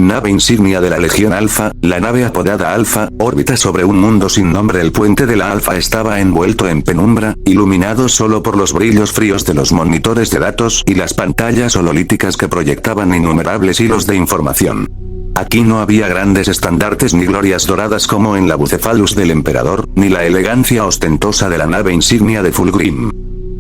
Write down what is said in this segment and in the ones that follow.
Nave insignia de la Legión Alfa, la nave apodada Alfa, orbita sobre un mundo sin nombre. El puente de la Alfa estaba envuelto en penumbra, iluminado solo por los brillos fríos de los monitores de datos y las pantallas hololíticas que proyectaban innumerables hilos de información. Aquí no había grandes estandartes ni glorias doradas como en la Bucephalus del Emperador, ni la elegancia ostentosa de la nave insignia de Fulgrim.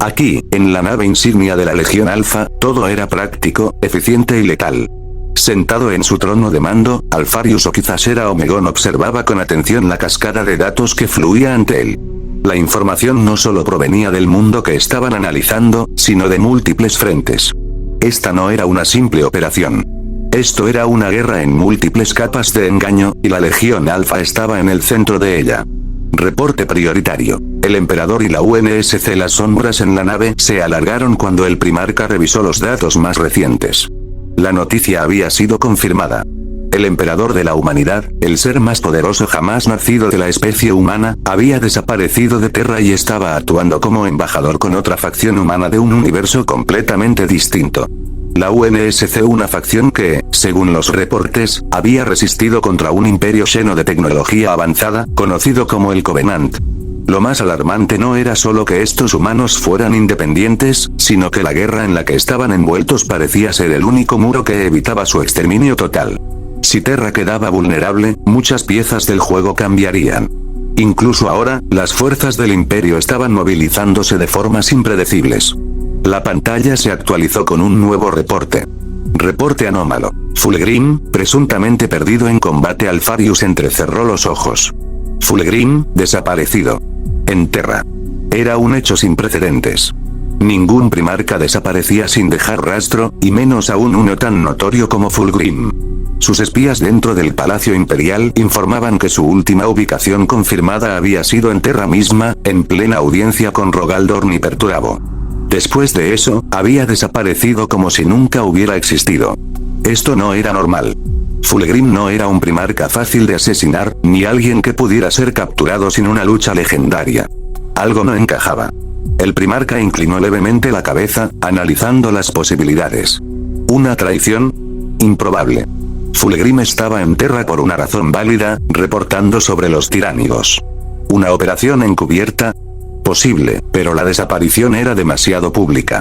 Aquí, en la nave insignia de la Legión Alfa, todo era práctico, eficiente y letal. Sentado en su trono de mando, Alfarius o quizás era Omegon observaba con atención la cascada de datos que fluía ante él. La información no solo provenía del mundo que estaban analizando, sino de múltiples frentes. Esta no era una simple operación. Esto era una guerra en múltiples capas de engaño, y la Legión Alfa estaba en el centro de ella. Reporte prioritario. El Emperador y la UNSC. Las sombras en la nave se alargaron cuando el primarca revisó los datos más recientes. La noticia había sido confirmada. El Emperador de la humanidad, el ser más poderoso jamás nacido de la especie humana, había desaparecido de Terra y estaba actuando como embajador con otra facción humana de un universo completamente distinto. La UNSC, una facción que, según los reportes, había resistido contra un imperio lleno de tecnología avanzada, conocido como el Covenant. Lo más alarmante no era solo que estos humanos fueran independientes, sino que la guerra en la que estaban envueltos parecía ser el único muro que evitaba su exterminio total. Si Terra quedaba vulnerable, muchas piezas del juego cambiarían. Incluso ahora, las fuerzas del imperio estaban movilizándose de formas impredecibles. La pantalla se actualizó con un nuevo reporte. Reporte anómalo. Fulgrim, presuntamente perdido en combate. Alfarius entrecerró los ojos. Fulgrim, desaparecido. En Terra. Era un hecho sin precedentes. Ningún primarca desaparecía sin dejar rastro, y menos aún uno tan notorio como Fulgrim. Sus espías dentro del Palacio Imperial informaban que su última ubicación confirmada había sido en Terra misma, en plena audiencia con Rogaldorn y Perturabo. Después de eso, había desaparecido como si nunca hubiera existido. Esto no era normal. Fulgrim no era un primarca fácil de asesinar, ni alguien que pudiera ser capturado sin una lucha legendaria. Algo no encajaba. El primarca inclinó levemente la cabeza, analizando las posibilidades. ¿Una traición? Improbable. Fulgrim estaba en Terra por una razón válida, reportando sobre los tiránidos. ¿Una operación encubierta? Posible, pero la desaparición era demasiado pública.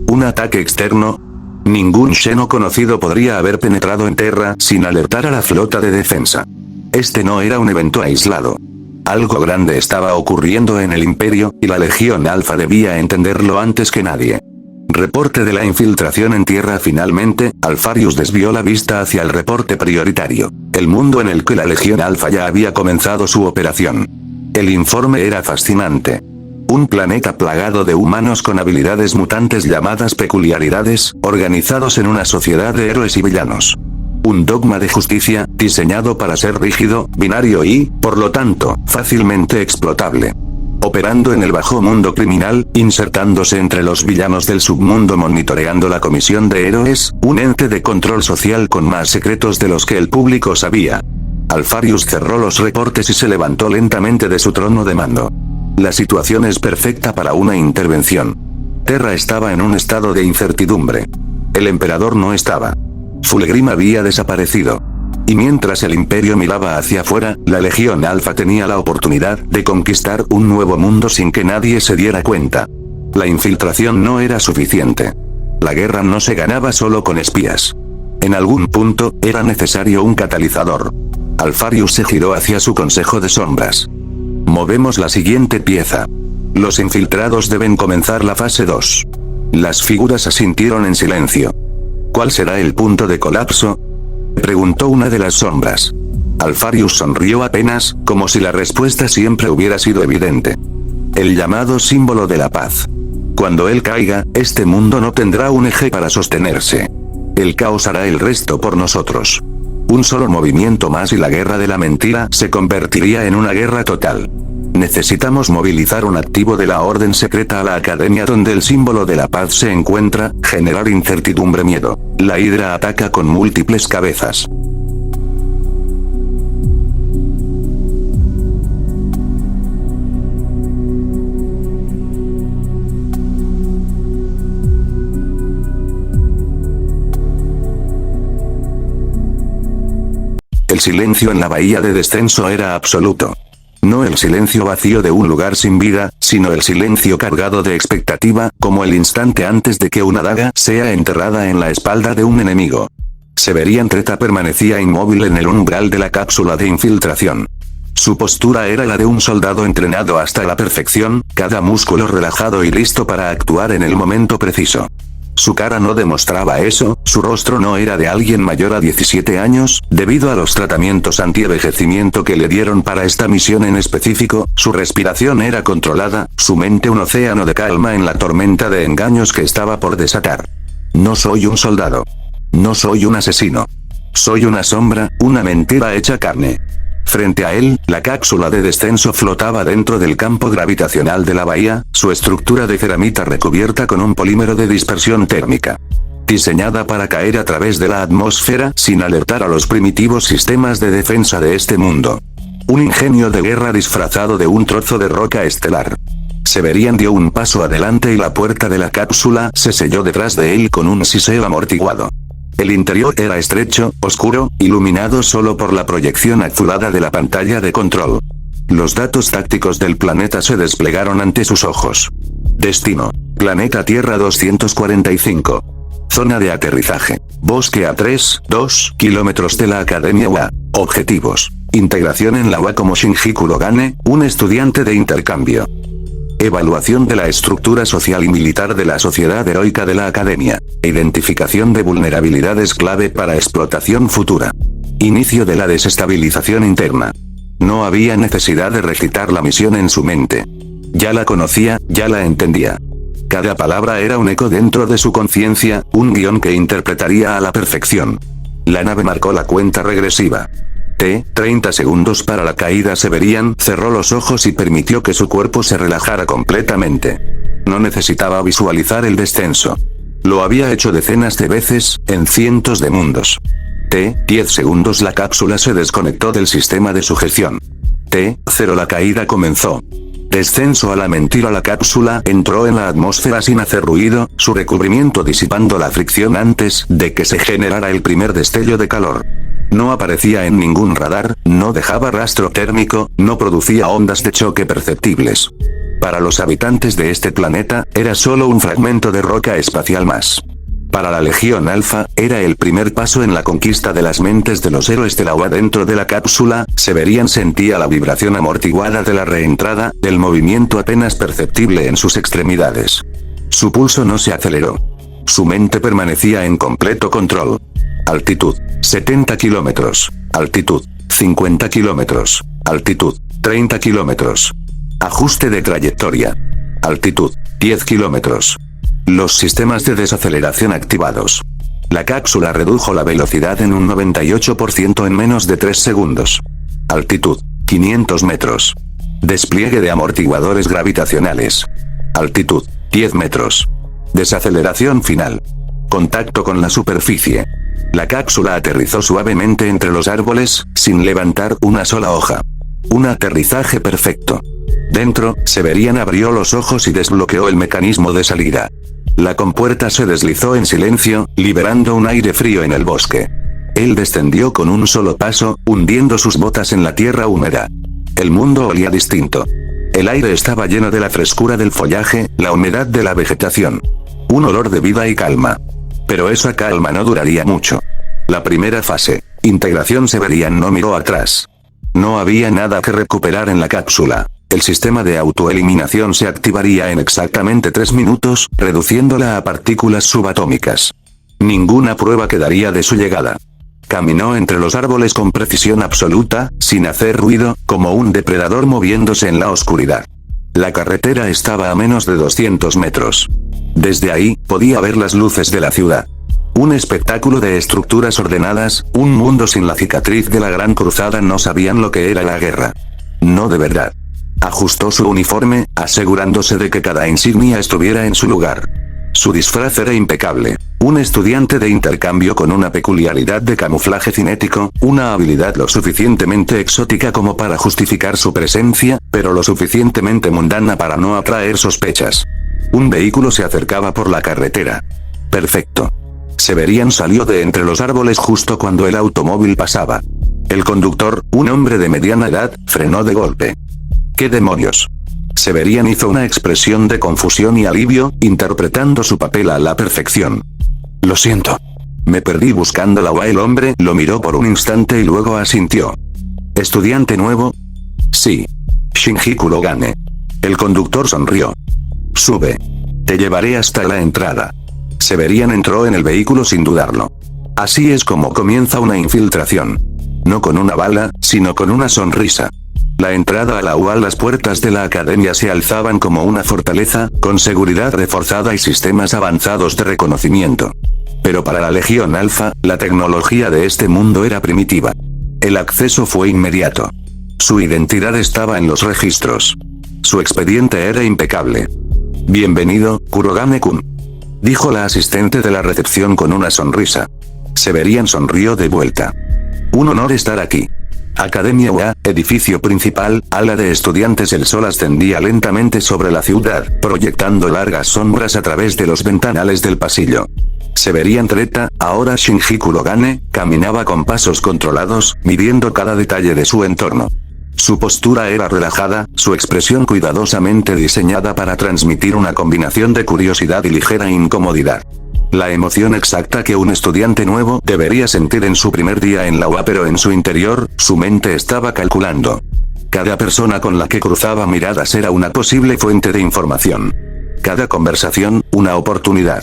¿Un ataque externo? Ningún Xeno conocido podría haber penetrado en Terra sin alertar a la flota de defensa. Este no era un evento aislado. Algo grande estaba ocurriendo en el Imperio, y la Legión Alfa debía entenderlo antes que nadie. Reporte de la infiltración en Tierra. Finalmente, Alfarius desvió la vista hacia el reporte prioritario. El mundo en el que la Legión Alfa ya había comenzado su operación. El informe era fascinante. Un planeta plagado de humanos con habilidades mutantes llamadas peculiaridades, organizados en una sociedad de héroes y villanos. Un dogma de justicia, diseñado para ser rígido, binario y, por lo tanto, fácilmente explotable. Operando en el bajo mundo criminal, insertándose entre los villanos del submundo, monitoreando la comisión de héroes, un ente de control social con más secretos de los que el público sabía. Alfarius cerró los reportes y se levantó lentamente de su trono de mando. La situación es perfecta para una intervención. Terra estaba en un estado de incertidumbre. El emperador no estaba. Fulgrim había desaparecido. Y mientras el imperio miraba hacia afuera, la Legión Alfa tenía la oportunidad de conquistar un nuevo mundo sin que nadie se diera cuenta. La infiltración no era suficiente. La guerra no se ganaba solo con espías. En algún punto, era necesario un catalizador. Alfarius se giró hacia su consejo de sombras. Movemos la siguiente pieza. Los infiltrados deben comenzar la fase 2. Las figuras asintieron en silencio. ¿Cuál será el punto de colapso?, preguntó una de las sombras. Alfarius sonrió apenas, como si la respuesta siempre hubiera sido evidente. El llamado símbolo de la paz. Cuando él caiga, este mundo no tendrá un eje para sostenerse. El caos hará el resto por nosotros. Un solo movimiento más y la guerra de la mentira se convertiría en una guerra total. Necesitamos movilizar un activo de la orden secreta a la academia donde el símbolo de la paz se encuentra, generar incertidumbre, miedo. La Hidra ataca con múltiples cabezas. El silencio en la bahía de descenso era absoluto. No el silencio vacío de un lugar sin vida, sino el silencio cargado de expectativa, como el instante antes de que una daga sea enterrada en la espalda de un enemigo. Severian Treta permanecía inmóvil en el umbral de la cápsula de infiltración. Su postura era la de un soldado entrenado hasta la perfección, cada músculo relajado y listo para actuar en el momento preciso. Su cara no demostraba eso, su rostro no era de alguien mayor a 17 años, debido a los tratamientos anti-envejecimiento que le dieron para esta misión en específico, su respiración era controlada, su mente un océano de calma en la tormenta de engaños que estaba por desatar. No soy un soldado. No soy un asesino. Soy una sombra, una mentira hecha carne. Frente a él, la cápsula de descenso flotaba dentro del campo gravitacional de la bahía, su estructura de ceramita recubierta con un polímero de dispersión térmica. Diseñada para caer a través de la atmósfera sin alertar a los primitivos sistemas de defensa de este mundo. Un ingenio de guerra disfrazado de un trozo de roca estelar. Severian dio un paso adelante y la puerta de la cápsula se selló detrás de él con un siseo amortiguado. El interior era estrecho, oscuro, iluminado solo por la proyección azulada de la pantalla de control. Los datos tácticos del planeta se desplegaron ante sus ojos. Destino: Planeta Tierra 245. Zona de aterrizaje: Bosque a 3,2 kilómetros de la Academia UA. Objetivos: integración en la UA como Shinji Kurogane, un estudiante de intercambio. Evaluación de la estructura social y militar de la sociedad heroica de la Academia. Identificación de vulnerabilidades clave para explotación futura. Inicio de la desestabilización interna. No había necesidad de recitar la misión en su mente. Ya la conocía, ya la entendía. Cada palabra era un eco dentro de su conciencia, un guión que interpretaría a la perfección. La nave marcó la cuenta regresiva. 30 segundos para la caída. Severian cerró los ojos y permitió que su cuerpo se relajara completamente. No necesitaba visualizar el descenso. Lo había hecho decenas de veces, en cientos de mundos. 10 segundos. La cápsula se desconectó del sistema de sujeción. 0 La caída comenzó. Descenso a la mentira. La cápsula entró en la atmósfera sin hacer ruido, su recubrimiento disipando la fricción antes de que se generara el primer destello de calor. No aparecía en ningún radar, no dejaba rastro térmico, no producía ondas de choque perceptibles. Para los habitantes de este planeta, era solo un fragmento de roca espacial más. Para la Legión Alfa, era el primer paso en la conquista de las mentes de los héroes de la UA. Dentro de la cápsula, Severian sentía la vibración amortiguada de la reentrada, del movimiento apenas perceptible en sus extremidades. Su pulso no se aceleró. Su mente permanecía en completo control. Altitud: 70 kilómetros. Altitud: 50 kilómetros. Altitud: 30 kilómetros. Ajuste de trayectoria. Altitud: 10 kilómetros. Los sistemas de desaceleración activados. La cápsula redujo la velocidad en un 98% en menos de 3 segundos. Altitud: 500 metros. Despliegue de amortiguadores gravitacionales. Altitud: 10 metros. Desaceleración final. Contacto con la superficie. La cápsula aterrizó suavemente entre los árboles, sin levantar una sola hoja. Un aterrizaje perfecto. Dentro, Severian abrió los ojos y desbloqueó el mecanismo de salida. La compuerta se deslizó en silencio, liberando un aire frío en el bosque. Él descendió con un solo paso, hundiendo sus botas en la tierra húmeda. El mundo olía distinto. El aire estaba lleno de la frescura del follaje, la humedad de la vegetación. Un olor de vida y calma. Pero esa calma no duraría mucho. La primera fase, integración. Severian no miró atrás. No había nada que recuperar en la cápsula. El sistema de autoeliminación se activaría en exactamente 3 minutos, reduciéndola a partículas subatómicas. Ninguna prueba quedaría de su llegada. Caminó entre los árboles con precisión absoluta, sin hacer ruido, como un depredador moviéndose en la oscuridad. La carretera estaba a menos de 200 metros. Desde ahí, podía ver las luces de la ciudad. Un espectáculo de estructuras ordenadas, un mundo sin la cicatriz de la Gran Cruzada. No sabían lo que era la guerra. No de verdad. Ajustó su uniforme, asegurándose de que cada insignia estuviera en su lugar. Su disfraz era impecable. Un estudiante de intercambio con una peculiaridad de camuflaje cinético, una habilidad lo suficientemente exótica como para justificar su presencia, pero lo suficientemente mundana para no atraer sospechas. Un vehículo se acercaba por la carretera. Perfecto. Severian salió de entre los árboles justo cuando el automóvil pasaba. El conductor, un hombre de mediana edad, frenó de golpe. ¿Qué demonios? Severian hizo una expresión de confusión y alivio, interpretando su papel a la perfección. Lo siento. Me perdí buscando la UA. El hombre lo miró por un instante y luego asintió. ¿Estudiante nuevo? Sí. Shinji Kurogane. El conductor sonrió. Sube. Te llevaré hasta la entrada. Severian entró en el vehículo sin dudarlo. Así es como comienza una infiltración. No con una bala, sino con una sonrisa. La entrada a la UA. Las puertas de la academia se alzaban como una fortaleza, con seguridad reforzada y sistemas avanzados de reconocimiento. Pero para la Legión Alfa, la tecnología de este mundo era primitiva. El acceso fue inmediato. Su identidad estaba en los registros. Su expediente era impecable. Bienvenido, Kurogane-kun, dijo la asistente de la recepción con una sonrisa. Severian sonrió de vuelta. Un honor estar aquí. Academia UA, edificio principal, ala de estudiantes. El sol ascendía lentamente sobre la ciudad, proyectando largas sombras a través de los ventanales del pasillo. Severian Treta, ahora Shinji Kurogane, caminaba con pasos controlados, midiendo cada detalle de su entorno. Su postura era relajada, su expresión cuidadosamente diseñada para transmitir una combinación de curiosidad y ligera incomodidad. La emoción exacta que un estudiante nuevo debería sentir en su primer día en la UA, pero en su interior, su mente estaba calculando. Cada persona con la que cruzaba miradas era una posible fuente de información. Cada conversación, una oportunidad.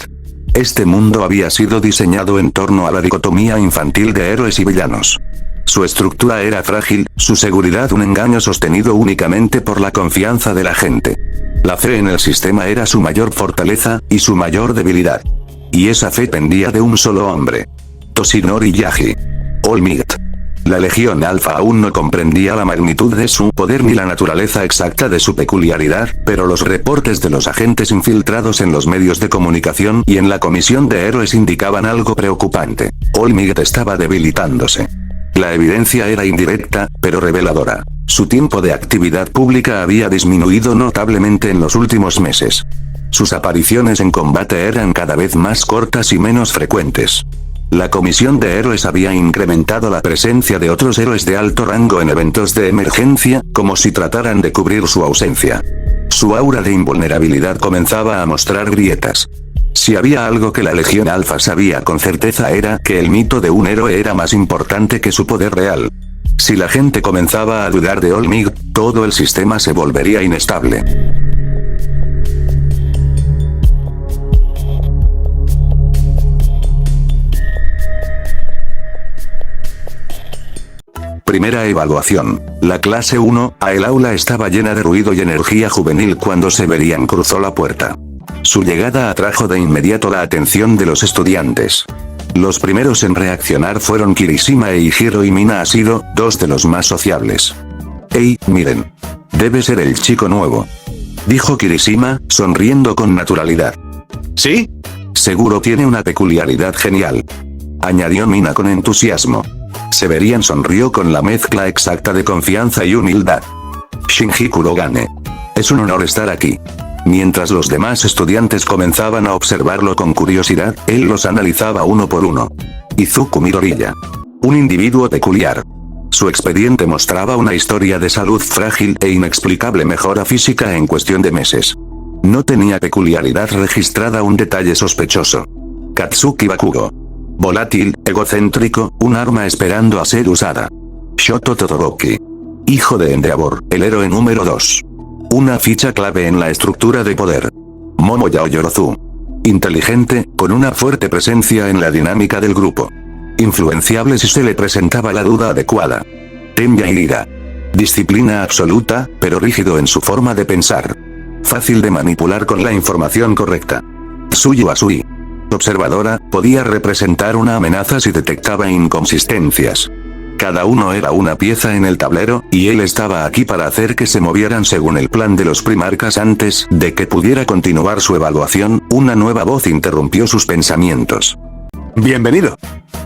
Este mundo había sido diseñado en torno a la dicotomía infantil de héroes y villanos. Su estructura era frágil, su seguridad un engaño sostenido únicamente por la confianza de la gente. La fe en el sistema era su mayor fortaleza, y su mayor debilidad. Y esa fe pendía de un solo hombre. Toshinori Yagi. All Might. La Legión Alfa aún no comprendía la magnitud de su poder ni la naturaleza exacta de su peculiaridad, pero los reportes de los agentes infiltrados en los medios de comunicación y en la comisión de héroes indicaban algo preocupante. All Might estaba debilitándose. La evidencia era indirecta, pero reveladora. Su tiempo de actividad pública había disminuido notablemente en los últimos meses. Sus apariciones en combate eran cada vez más cortas y menos frecuentes. La comisión de héroes había incrementado la presencia de otros héroes de alto rango en eventos de emergencia, como si trataran de cubrir su ausencia. Su aura de invulnerabilidad comenzaba a mostrar grietas. Si había algo que la Legión Alfa sabía con certeza era que el mito de un héroe era más importante que su poder real. Si la gente comenzaba a dudar de All Might, todo el sistema se volvería inestable. Primera evaluación. La clase 1A. El aula estaba llena de ruido y energía juvenil cuando Severian cruzó la puerta. Su llegada atrajo de inmediato la atención de los estudiantes. Los primeros en reaccionar fueron Kirishima e Hiro y Mina Ashido, dos de los más sociables. «Hey, miren. Debe ser el chico nuevo», dijo Kirishima, sonriendo con naturalidad. ¿Sí? «Seguro tiene una peculiaridad genial», añadió Mina con entusiasmo. Severian sonrió con la mezcla exacta de confianza y humildad. «Shinji Kurogane. Es un honor estar aquí». Mientras los demás estudiantes comenzaban a observarlo con curiosidad, él los analizaba uno por uno. Izuku Midoriya. Un individuo peculiar. Su expediente mostraba una historia de salud frágil e inexplicable mejora física en cuestión de meses. No tenía peculiaridad registrada, un detalle sospechoso. Katsuki Bakugo. Volátil, egocéntrico, un arma esperando a ser usada. Shoto Todoroki. Hijo de Endeavor, el héroe número 2. Una ficha clave en la estructura de poder. Momo Yaoyorozu. Inteligente, con una fuerte presencia en la dinámica del grupo. Influenciable si se le presentaba la duda adecuada. Tenya Irida. Disciplina absoluta, pero rígido en su forma de pensar. Fácil de manipular con la información correcta. Tsuyu Asui. Observadora, podía representar una amenaza si detectaba inconsistencias. Cada uno era una pieza en el tablero, y él estaba aquí para hacer que se movieran según el plan de los primarcas. Antes de que pudiera continuar su evaluación, una nueva voz interrumpió sus pensamientos. Bienvenido.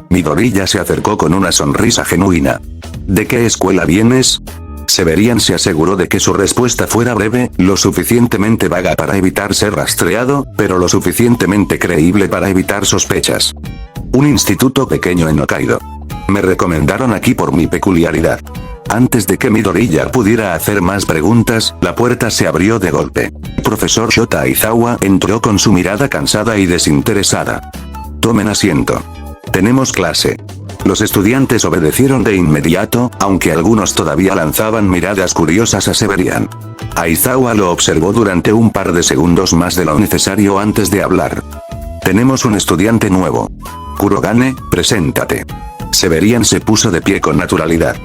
Midoriya se acercó con una sonrisa genuina. ¿De qué escuela vienes? Severian se aseguró de que su respuesta fuera breve, lo suficientemente vaga para evitar ser rastreado, pero lo suficientemente creíble para evitar sospechas. Un instituto pequeño en Hokkaido. Me recomendaron aquí por mi peculiaridad. Antes de que Midoriya pudiera hacer más preguntas, la puerta se abrió de golpe. Profesor Shota Aizawa entró con su mirada cansada y desinteresada. Tomen asiento. Tenemos clase. Los estudiantes obedecieron de inmediato, aunque algunos todavía lanzaban miradas curiosas a Severian. Aizawa lo observó durante un par de segundos más de lo necesario antes de hablar. Tenemos un estudiante nuevo. Kurogane, preséntate. Severian se puso de pie con naturalidad.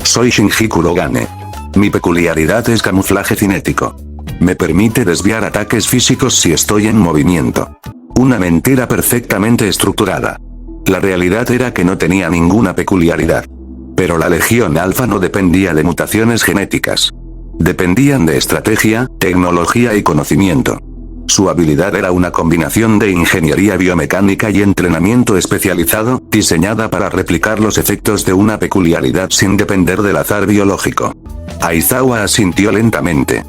Soy Shinji Kurogane. Mi peculiaridad es camuflaje cinético. Me permite desviar ataques físicos si estoy en movimiento. Una mentira perfectamente estructurada. La realidad era que no tenía ninguna peculiaridad. Pero la Legión Alpha no dependía de mutaciones genéticas. Dependían de estrategia, tecnología y conocimiento. Su habilidad era una combinación de ingeniería biomecánica y entrenamiento especializado, diseñada para replicar los efectos de una peculiaridad sin depender del azar biológico. Aizawa asintió lentamente.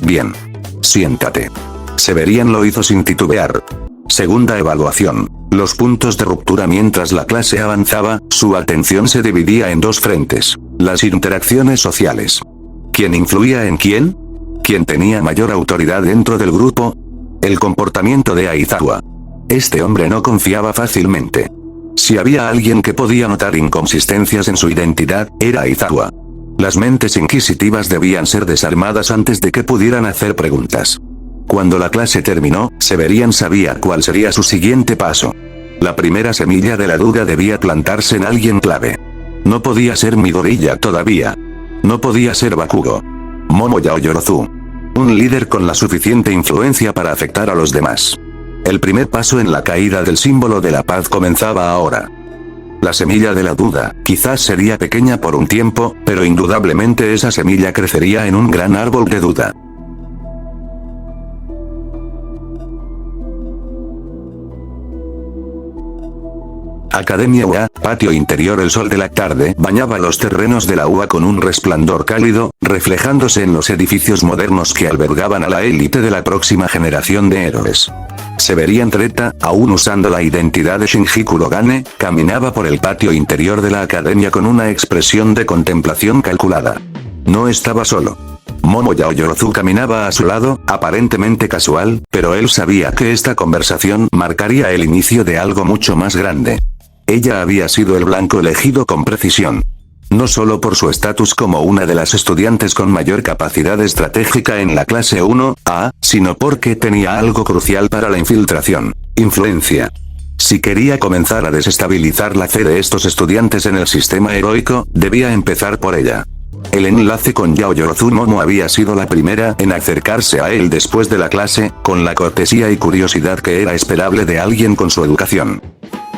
Bien. Siéntate. Severian lo hizo sin titubear. Segunda evaluación. Los puntos de ruptura. Mientras la clase avanzaba, su atención se dividía en dos frentes. Las interacciones sociales. ¿Quién influía en quién? ¿Quién tenía mayor autoridad dentro del grupo? El comportamiento de Aizawa. Este hombre no confiaba fácilmente. Si había alguien que podía notar inconsistencias en su identidad, era Aizawa. Las mentes inquisitivas debían ser desarmadas antes de que pudieran hacer preguntas. Cuando la clase terminó, Severian sabía cuál sería su siguiente paso. La primera semilla de la duda debía plantarse en alguien clave. No podía ser Midoriya todavía. No podía ser Bakugo. Momo Yaoyorozu. Un líder con la suficiente influencia para afectar a los demás. El primer paso en la caída del símbolo de la paz comenzaba ahora. La semilla de la duda, quizás sería pequeña por un tiempo, pero indudablemente esa semilla crecería en un gran árbol de duda. Academia UA, patio interior. El sol de la tarde bañaba los terrenos de la UA con un resplandor cálido, reflejándose en los edificios modernos que albergaban a la élite de la próxima generación de héroes. Severian Treta, aún usando la identidad de Shinji Kurogane, caminaba por el patio interior de la academia con una expresión de contemplación calculada. No estaba solo. Momo Yaoyorozu caminaba a su lado, aparentemente casual, pero él sabía que esta conversación marcaría el inicio de algo mucho más grande. Ella había sido el blanco elegido con precisión. No solo por su estatus como una de las estudiantes con mayor capacidad estratégica en la clase 1A, sino porque tenía algo crucial para la infiltración: influencia. Si quería comenzar a desestabilizar la fe de estos estudiantes en el sistema heroico, debía empezar por ella. El enlace con Yaoyorozu. Momo había sido la primera en acercarse a él después de la clase, con la cortesía y curiosidad que era esperable de alguien con su educación.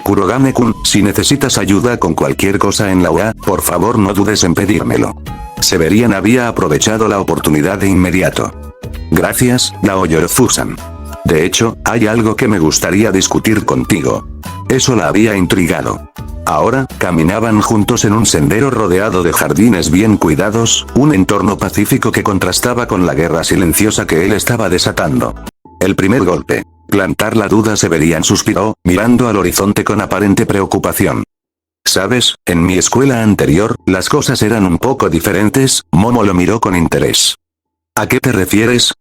Kurogane-kun, si necesitas ayuda con cualquier cosa en la UA, por favor no dudes en pedírmelo. Severian había aprovechado la oportunidad de inmediato. Gracias, Yaoyorozu-san. De hecho, hay algo que me gustaría discutir contigo. Eso la había intrigado. Ahora, caminaban juntos en un sendero rodeado de jardines bien cuidados, un entorno pacífico que contrastaba con la guerra silenciosa que él estaba desatando. El primer golpe. Plantar la duda. Severian suspiró, mirando al horizonte con aparente preocupación. ¿Sabes? En mi escuela anterior, las cosas eran un poco diferentes. Momo lo miró con interés. ¿A qué te refieres?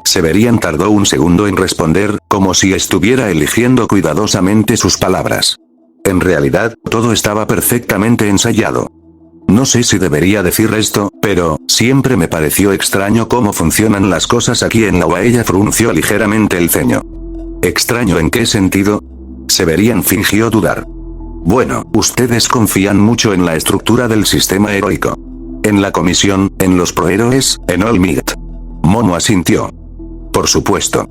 Severian tardó un segundo en responder, como si estuviera eligiendo cuidadosamente sus palabras. En realidad, todo estaba perfectamente ensayado. No sé si debería decir esto, pero siempre me pareció extraño cómo funcionan las cosas aquí en la UA. Ella frunció ligeramente el ceño. ¿Extraño en qué sentido? Severian fingió dudar. Bueno, ustedes confían mucho en la estructura del sistema heroico. En la comisión, en los prohéroes, en All Might. Momo asintió. Por supuesto.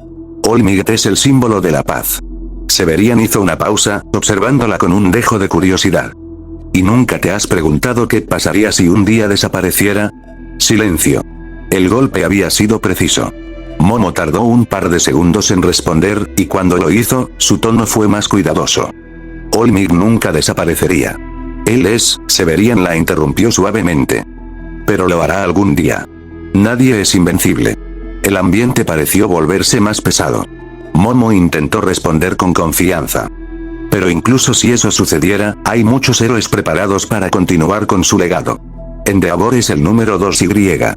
All Might es el símbolo de la paz. Severian hizo una pausa, observándola con un dejo de curiosidad. ¿Y nunca te has preguntado qué pasaría si un día desapareciera? Silencio. El golpe había sido preciso. Momo tardó un par de segundos en responder, y cuando lo hizo, su tono fue más cuidadoso. All Might nunca desaparecería. Él es, Severian la interrumpió suavemente. Pero lo hará algún día. Nadie es invencible. El ambiente pareció volverse más pesado. Momo intentó responder con confianza. Pero incluso si eso sucediera, hay muchos héroes preparados para continuar con su legado. Endeavor es el número 2Y.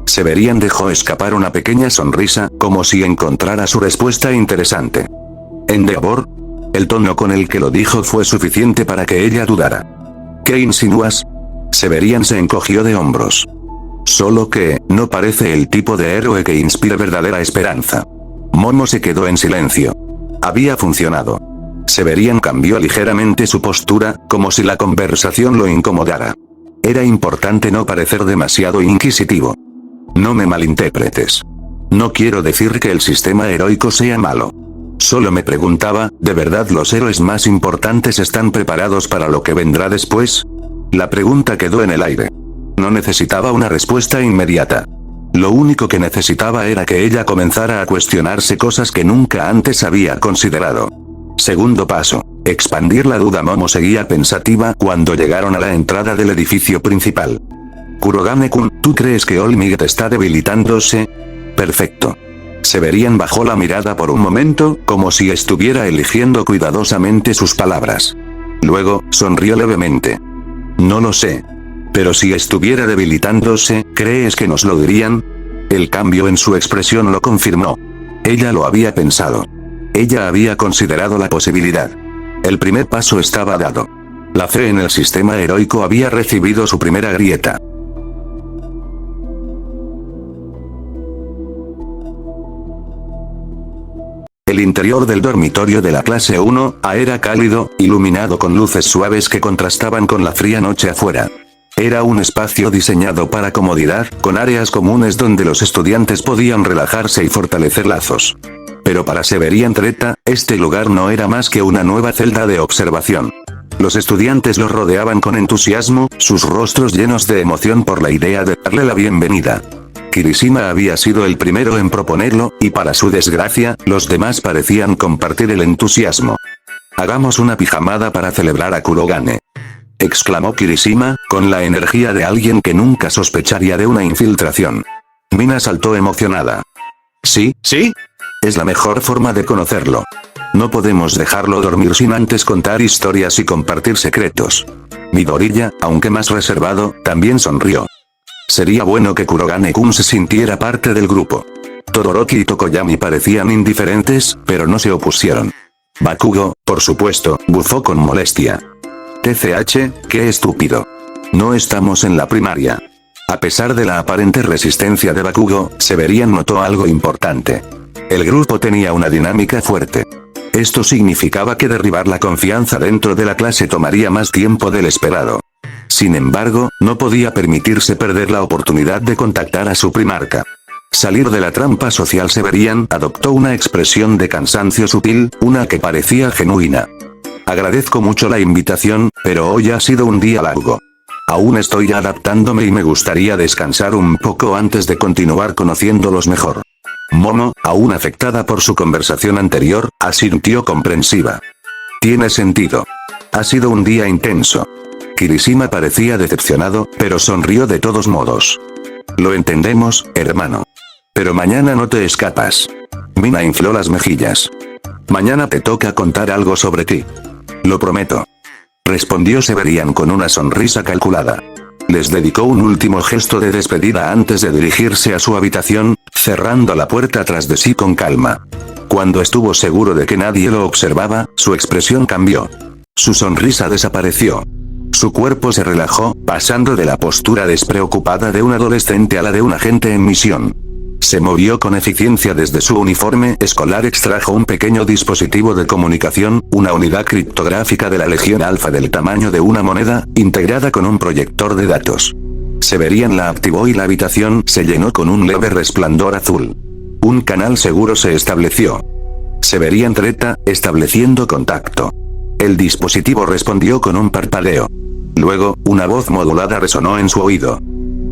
Severian dejó escapar una pequeña sonrisa, como si encontrara su respuesta interesante. ¿Endeavor? El tono con el que lo dijo fue suficiente para que ella dudara. ¿Qué insinúas? Severian se encogió de hombros. Solo que, no parece el tipo de héroe que inspira verdadera esperanza. Momo se quedó en silencio. Había funcionado. Severian cambió ligeramente su postura, como si la conversación lo incomodara. Era importante no parecer demasiado inquisitivo. No me malinterpretes. No quiero decir que el sistema heroico sea malo. Solo me preguntaba, ¿de verdad los héroes más importantes están preparados para lo que vendrá después? La pregunta quedó en el aire. No necesitaba una respuesta inmediata. Lo único que necesitaba era que ella comenzara a cuestionarse cosas que nunca antes había considerado. Segundo paso. Expandir la duda. Momo seguía pensativa cuando llegaron a la entrada del edificio principal. Kurogane-kun, ¿tú crees que All Might está debilitándose? Perfecto. Severian bajó la mirada por un momento, como si estuviera eligiendo cuidadosamente sus palabras. Luego, sonrió levemente. No lo sé. Pero si estuviera debilitándose, ¿crees que nos lo dirían? El cambio en su expresión lo confirmó. Ella lo había pensado. Ella había considerado la posibilidad. El primer paso estaba dado. La fe en el sistema heroico había recibido su primera grieta. El interior del dormitorio de la clase 1A era cálido, iluminado con luces suaves que contrastaban con la fría noche afuera. Era un espacio diseñado para comodidad, con áreas comunes donde los estudiantes podían relajarse y fortalecer lazos. Pero para Severian Treta, este lugar no era más que una nueva celda de observación. Los estudiantes lo rodeaban con entusiasmo, sus rostros llenos de emoción por la idea de darle la bienvenida. Kirishima había sido el primero en proponerlo, y para su desgracia, los demás parecían compartir el entusiasmo. Hagamos una pijamada para celebrar a Kurogane. Exclamó Kirishima, con la energía de alguien que nunca sospecharía de una infiltración. Mina saltó emocionada. ¿Sí? ¿Sí? Es la mejor forma de conocerlo. No podemos dejarlo dormir sin antes contar historias y compartir secretos. Midoriya, aunque más reservado, también sonrió. Sería bueno que Kurogane-kun se sintiera parte del grupo. Todoroki y Tokoyami parecían indiferentes, pero no se opusieron. Bakugo, por supuesto, bufó con molestia. TCH, qué estúpido. No estamos en la primaria. A pesar de la aparente resistencia de Bakugo, Severian notó algo importante. El grupo tenía una dinámica fuerte. Esto significaba que derribar la confianza dentro de la clase tomaría más tiempo del esperado. Sin embargo, no podía permitirse perder la oportunidad de contactar a su primarca. Salir de la trampa social. Severian adoptó una expresión de cansancio sutil, una que parecía genuina. Agradezco mucho la invitación, pero hoy ha sido un día largo. Aún estoy adaptándome y me gustaría descansar un poco antes de continuar conociéndolos mejor. Momo, aún afectada por su conversación anterior, asintió comprensiva. Tiene sentido. Ha sido un día intenso. Kirishima parecía decepcionado, pero sonrió de todos modos. Lo entendemos, hermano. Pero mañana no te escapas. Mina infló las mejillas. Mañana te toca contar algo sobre ti. Lo prometo. Respondió Severian con una sonrisa calculada. Les dedicó un último gesto de despedida antes de dirigirse a su habitación, cerrando la puerta tras de sí con calma. Cuando estuvo seguro de que nadie lo observaba, su expresión cambió. Su sonrisa desapareció. Su cuerpo se relajó, pasando de la postura despreocupada de un adolescente a la de un agente en misión. Se movió con eficiencia desde su uniforme escolar. Extrajo un pequeño dispositivo de comunicación, una unidad criptográfica de la Legión Alfa del tamaño de una moneda, integrada con un proyector de datos. Severian la activó y la habitación se llenó con un leve resplandor azul. Un canal seguro se estableció. Severian Treta, estableciendo contacto. El dispositivo respondió con un parpadeo. Luego, una voz modulada resonó en su oído.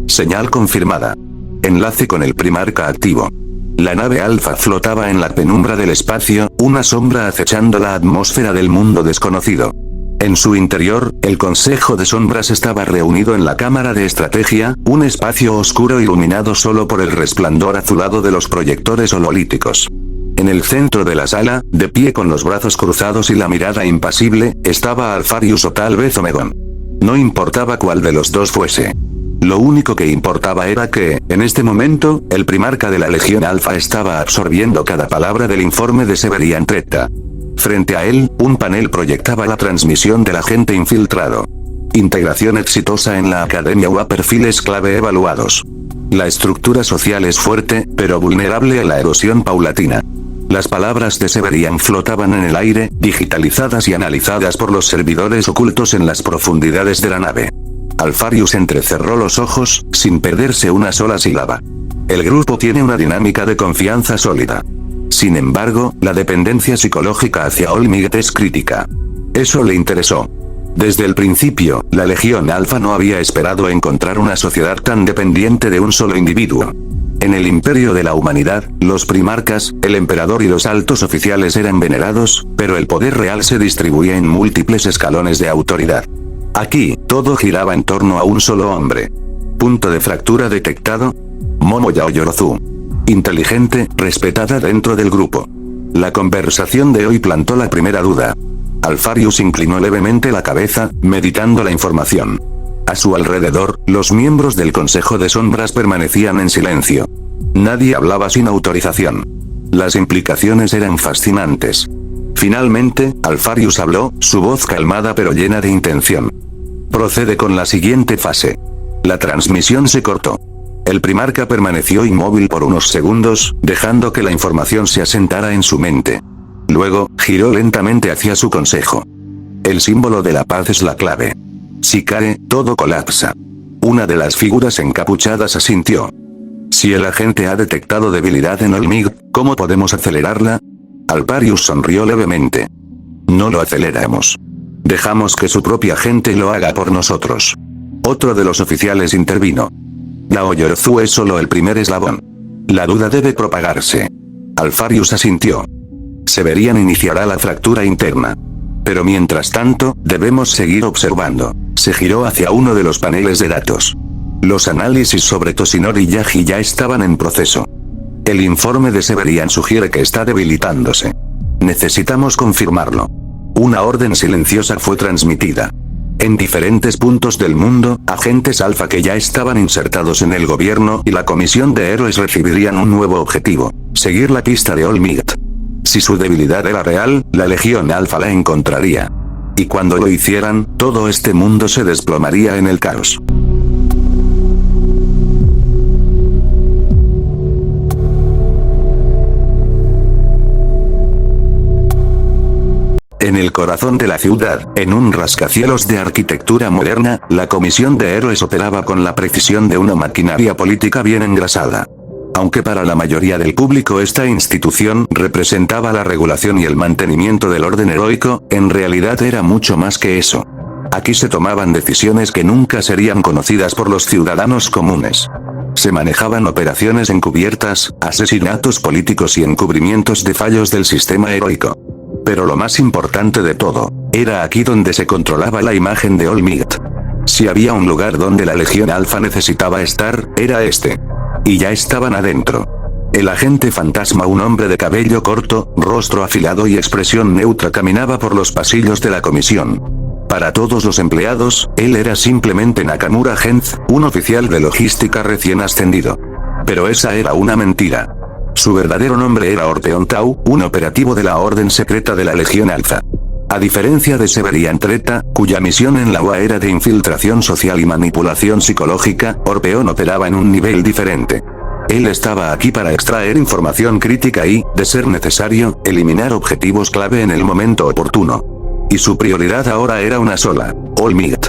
Señal confirmada. Enlace con el primarca activo. La nave Alfa flotaba en la penumbra del espacio, una sombra acechando la atmósfera del mundo desconocido. En su interior, el Consejo de Sombras estaba reunido en la cámara de estrategia, un espacio oscuro iluminado solo por el resplandor azulado de los proyectores hololíticos. En En el centro de la sala, de pie con los brazos cruzados y la mirada impasible, estaba Alpharius o tal vez Omegon. No importaba cuál de los dos fuese. Lo único que importaba era que, en este momento, el primarca de la Legión Alfa estaba absorbiendo cada palabra del informe de Severian Treta. Frente a él, un panel proyectaba la transmisión del agente infiltrado. Integración exitosa en la academia UA, perfiles clave evaluados. La estructura social es fuerte, pero vulnerable a la erosión paulatina. Las palabras de Severian flotaban en el aire, digitalizadas y analizadas por los servidores ocultos en las profundidades de la nave. Alpharius entrecerró los ojos, sin perderse una sola sílaba. El grupo tiene una dinámica de confianza sólida. Sin embargo, la dependencia psicológica hacia Olmigt es crítica. Eso le interesó. Desde el principio, la Legión Alfa no había esperado encontrar una sociedad tan dependiente de un solo individuo. En el imperio de la humanidad, los primarcas, el emperador y los altos oficiales eran venerados, pero el poder real se distribuía en múltiples escalones de autoridad. Aquí, todo giraba en torno a un solo hombre. Punto de fractura detectado. Momo Yaoyorozu. Inteligente, respetada dentro del grupo. La conversación de hoy plantó la primera duda. Alpharius inclinó levemente la cabeza, meditando la información. A su alrededor, los miembros del Consejo de Sombras permanecían en silencio. Nadie hablaba sin autorización. Las implicaciones eran fascinantes. Finalmente, Alpharius habló, su voz calmada pero llena de intención. Procede con la siguiente fase. La transmisión se cortó. El primarca permaneció inmóvil por unos segundos, dejando que la información se asentara en su mente. Luego, giró lentamente hacia su consejo. El símbolo de la paz es la clave. Si cae, todo colapsa. Una de las figuras encapuchadas asintió. Si el agente ha detectado debilidad en Olmigt, ¿cómo podemos acelerarla? Alpharius sonrió levemente. No lo aceleramos. Dejamos que su propia gente lo haga por nosotros. Otro de los oficiales intervino. Yaoyorozu es solo el primer eslabón. La duda debe propagarse. Alpharius asintió. Severian iniciará la fractura interna. Pero mientras tanto, debemos seguir observando. Se giró hacia uno de los paneles de datos. Los análisis sobre Toshinori y Yagi ya estaban en proceso. El informe de Severian sugiere que está debilitándose. Necesitamos confirmarlo. Una orden silenciosa fue transmitida. En diferentes puntos del mundo, agentes alfa que ya estaban insertados en el gobierno y la comisión de héroes recibirían un nuevo objetivo: seguir la pista de Olmigt. Si su debilidad era real, la Legión Alfa la encontraría. Y cuando lo hicieran, todo este mundo se desplomaría en el caos. En el corazón de la ciudad, en un rascacielos de arquitectura moderna, la comisión de héroes operaba con la precisión de una maquinaria política bien engrasada. Aunque para la mayoría del público esta institución representaba la regulación y el mantenimiento del orden heroico, en realidad era mucho más que eso. Aquí se tomaban decisiones que nunca serían conocidas por los ciudadanos comunes. Se manejaban operaciones encubiertas, asesinatos políticos y encubrimientos de fallos del sistema heroico. Pero lo más importante de todo, era aquí donde se controlaba la imagen de Olmigt. Si había un lugar donde la Legión Alfa necesitaba estar, era este. Y ya estaban adentro. El agente fantasma, un hombre de cabello corto, rostro afilado y expresión neutra, caminaba por los pasillos de la comisión. Para todos los empleados, él era simplemente Nakamura Genz, un oficial de logística recién ascendido. Pero esa era una mentira. Su verdadero nombre era Orpeon Tau, un operativo de la Orden Secreta de la Legión Alfa. A diferencia de Severian Treta, cuya misión en la UA era de infiltración social y manipulación psicológica, Orpeon operaba en un nivel diferente. Él estaba aquí para extraer información crítica y, de ser necesario, eliminar objetivos clave en el momento oportuno. Y su prioridad ahora era una sola: Olmigt.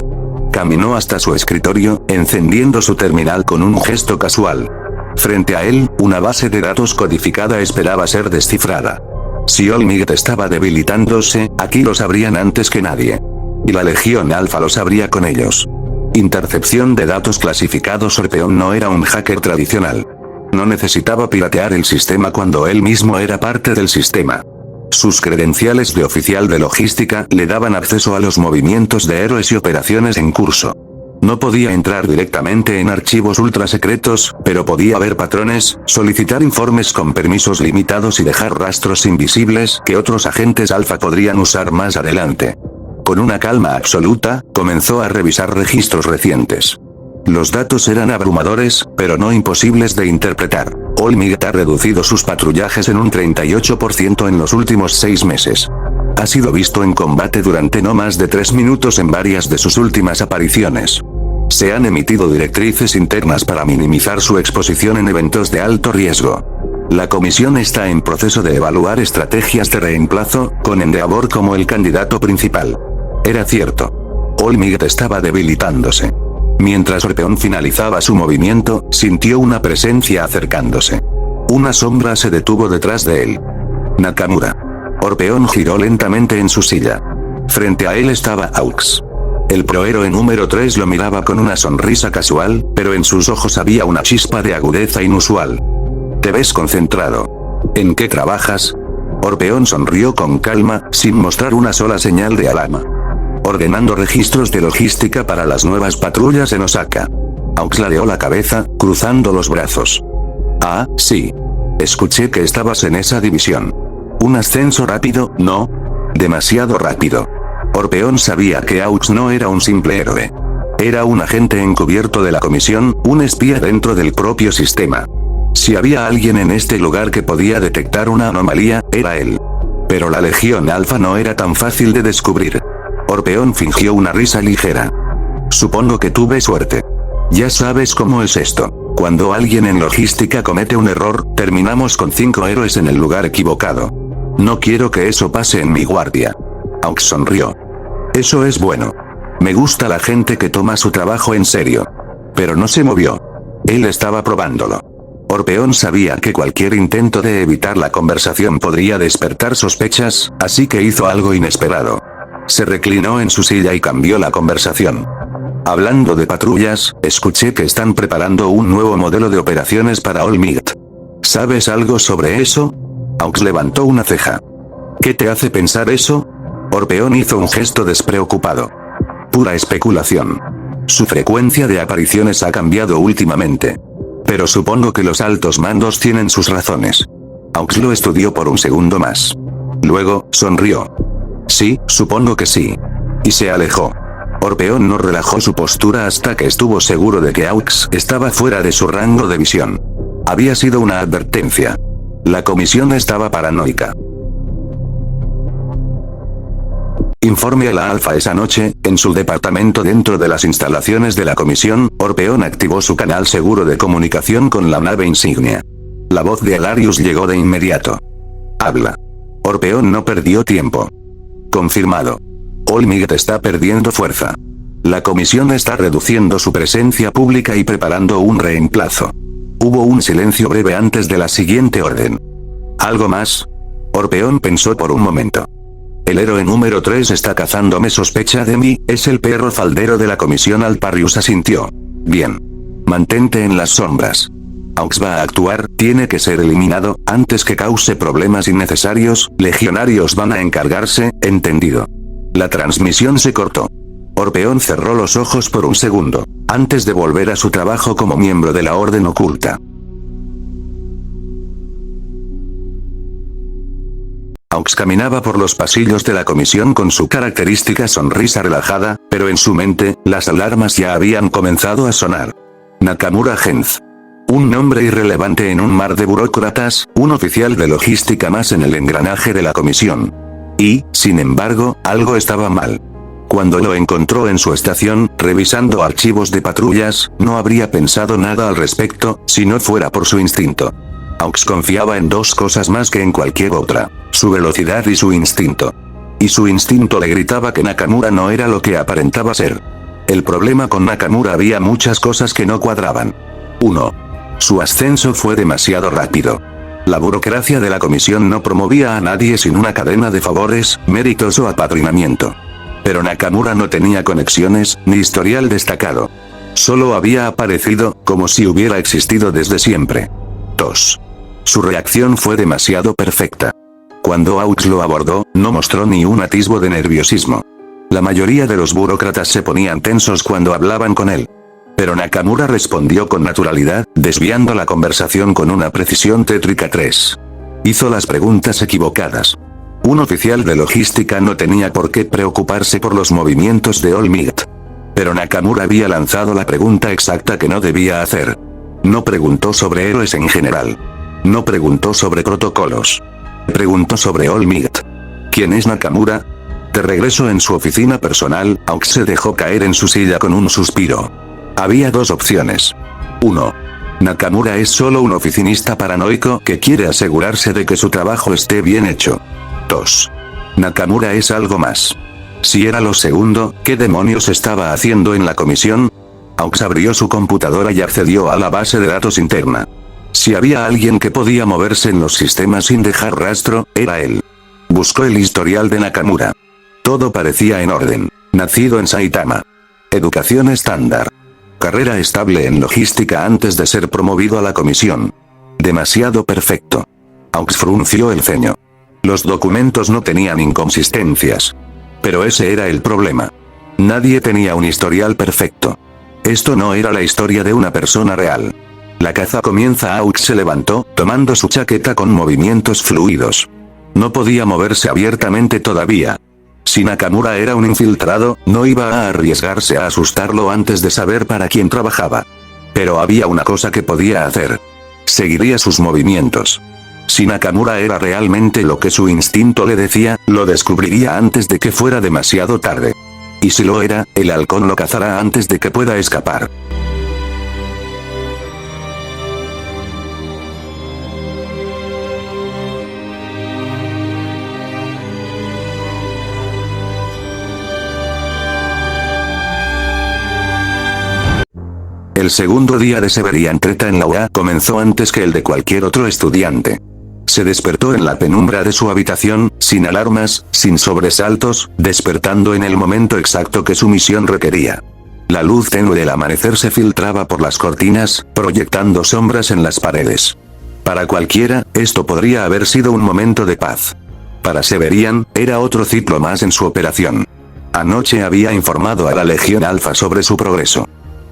Caminó hasta su escritorio, encendiendo su terminal con un gesto casual. Frente a él, una base de datos codificada esperaba ser descifrada. Si Olmigt estaba debilitándose, aquí lo sabrían antes que nadie. Y la Legión Alfa lo sabría con ellos. Intercepción de datos clasificados. Orpeon no era un hacker tradicional. No necesitaba piratear el sistema cuando él mismo era parte del sistema. Sus credenciales de oficial de logística le daban acceso a los movimientos de héroes y operaciones en curso. No podía entrar directamente en archivos ultra secretos, pero podía ver patrones, solicitar informes con permisos limitados y dejar rastros invisibles que otros agentes alfa podrían usar más adelante. Con una calma absoluta, comenzó a revisar registros recientes. Los datos eran abrumadores, pero no imposibles de interpretar. All-Might ha reducido sus patrullajes en un 38% en los últimos 6 meses. Ha sido visto en combate durante no más de 3 minutos en varias de sus últimas apariciones. Se han emitido directrices internas para minimizar su exposición en eventos de alto riesgo. La comisión está en proceso de evaluar estrategias de reemplazo, con Endeavor como el candidato principal. Era cierto. All-Might estaba debilitándose. Mientras Orpeon finalizaba su movimiento, sintió una presencia acercándose. Una sombra se detuvo detrás de él. Nakamura. Orpeon giró lentamente en su silla. Frente a él estaba Aux. El prohéroe número 3 lo miraba con una sonrisa casual, pero en sus ojos había una chispa de agudeza inusual. «Te ves concentrado. ¿En qué trabajas?» Orpeon sonrió con calma, sin mostrar una sola señal de alarma. «Ordenando registros de logística para las nuevas patrullas en Osaka». Aux ladeó la cabeza, cruzando los brazos. «Ah, sí. Escuché que estabas en esa división. Un ascenso rápido, ¿no? Demasiado rápido». Orpeon sabía que Aux no era un simple héroe. Era un agente encubierto de la comisión, un espía dentro del propio sistema. Si había alguien en este lugar que podía detectar una anomalía, era él. Pero la Legión Alfa no era tan fácil de descubrir. Orpeon fingió una risa ligera. «Supongo que tuve suerte. Ya sabes cómo es esto. Cuando alguien en logística comete un error, terminamos con 5 héroes en el lugar equivocado. No quiero que eso pase en mi guardia». Aux sonrió. «Eso es bueno. Me gusta la gente que toma su trabajo en serio». Pero no se movió. Él estaba probándolo. Orpeon sabía que cualquier intento de evitar la conversación podría despertar sospechas, así que hizo algo inesperado. Se reclinó en su silla y cambió la conversación. «Hablando de patrullas, escuché que están preparando un nuevo modelo de operaciones para All-Might. ¿Sabes algo sobre eso?» Aux levantó una ceja. «¿Qué te hace pensar eso?» Orpeon hizo un gesto despreocupado. «Pura especulación. Su frecuencia de apariciones ha cambiado últimamente. Pero supongo que los altos mandos tienen sus razones». Aux lo estudió por un segundo más. Luego, sonrió. «Sí, supongo que sí». Y se alejó. Orpeon no relajó su postura hasta que estuvo seguro de que Aux estaba fuera de su rango de visión. Había sido una advertencia. La comisión estaba paranoica. Informe a la Alfa esa noche, en su departamento dentro de las instalaciones de la comisión, Orpeon activó su canal seguro de comunicación con la nave insignia. La voz de Alarius llegó de inmediato. «Habla». Orpeon no perdió tiempo. «Confirmado. All-Might está perdiendo fuerza. La comisión está reduciendo su presencia pública y preparando un reemplazo». Hubo un silencio breve antes de la siguiente orden. «¿Algo más?» Orpeon pensó por un momento. «El héroe número 3 está cazándome, sospecha de mí, es el perro faldero de la comisión». Alparius asintió. «Bien. Mantente en las sombras. Aux va a actuar, tiene que ser eliminado, antes que cause problemas innecesarios, legionarios van a encargarse, ¿entendido?». La transmisión se cortó. Orpeon cerró los ojos por un segundo, antes de volver a su trabajo como miembro de la Orden Oculta. Aux caminaba por los pasillos de la comisión con su característica sonrisa relajada, pero en su mente, las alarmas ya habían comenzado a sonar. Nakamura Genz. Un nombre irrelevante en un mar de burócratas, un oficial de logística más en el engranaje de la comisión. Y, sin embargo, algo estaba mal. Cuando lo encontró en su estación, revisando archivos de patrullas, no habría pensado nada al respecto, si no fuera por su instinto. Aux confiaba en 2 cosas más que en cualquier otra: su velocidad y su instinto. Y su instinto le gritaba que Nakamura no era lo que aparentaba ser. El problema con Nakamura: había muchas cosas que no cuadraban. 1. Su ascenso fue demasiado rápido. La burocracia de la comisión no promovía a nadie sin una cadena de favores, méritos o apadrinamiento. Pero Nakamura no tenía conexiones, ni historial destacado. Solo había aparecido, como si hubiera existido desde siempre. 2. Su reacción fue demasiado perfecta. Cuando Aux lo abordó, no mostró ni un atisbo de nerviosismo. La mayoría de los burócratas se ponían tensos cuando hablaban con él. Pero Nakamura respondió con naturalidad, desviando la conversación con una precisión tétrica 3. Hizo las preguntas equivocadas. Un oficial de logística no tenía por qué preocuparse por los movimientos de All Might. Pero Nakamura había lanzado la pregunta exacta que no debía hacer. No preguntó sobre héroes en general. No preguntó sobre protocolos. Preguntó sobre All Might. ¿Quién es Nakamura? De regreso en su oficina personal, Aux se dejó caer en su silla con un suspiro. Había dos opciones. 1. Nakamura es solo un oficinista paranoico que quiere asegurarse de que su trabajo esté bien hecho. 2. Nakamura es algo más. Si era lo segundo, ¿qué demonios estaba haciendo en la comisión? Aux abrió su computadora y accedió a la base de datos interna. Si había alguien que podía moverse en los sistemas sin dejar rastro, era él. Buscó el historial de Nakamura. Todo parecía en orden. Nacido en Saitama. Educación estándar. Carrera estable en logística antes de ser promovido a la comisión. Demasiado perfecto. Aux frunció el ceño. Los documentos no tenían inconsistencias. Pero ese era el problema. Nadie tenía un historial perfecto. Esto no era la historia de una persona real. La caza comienza. Aux se levantó, tomando su chaqueta con movimientos fluidos. No podía moverse abiertamente todavía. Si Nakamura era un infiltrado, no iba a arriesgarse a asustarlo antes de saber para quién trabajaba. Pero había una cosa que podía hacer. Seguiría sus movimientos. Si Nakamura era realmente lo que su instinto le decía, lo descubriría antes de que fuera demasiado tarde. Y si lo era, el halcón lo cazará antes de que pueda escapar. El segundo día de Severian Treta en la UA comenzó antes que el de cualquier otro estudiante. Se despertó en la penumbra de su habitación, sin alarmas, sin sobresaltos, despertando en el momento exacto que su misión requería. La luz tenue del amanecer se filtraba por las cortinas, proyectando sombras en las paredes. Para cualquiera, esto podría haber sido un momento de paz. Para Severian, era otro ciclo más en su operación. Anoche había informado a la Legión Alfa sobre su progreso.